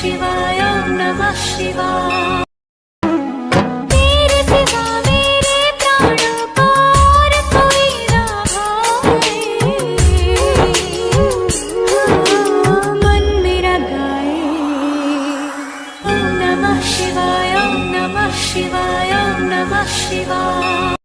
शिवाय ओम नमः शिवाय। तेरे सिवा मेरे प्राणों को और कोई ना भाए, मन मेरा गाए ओम नमः शिवाय ओम नमः शिवाय ओम नमः शिवाय।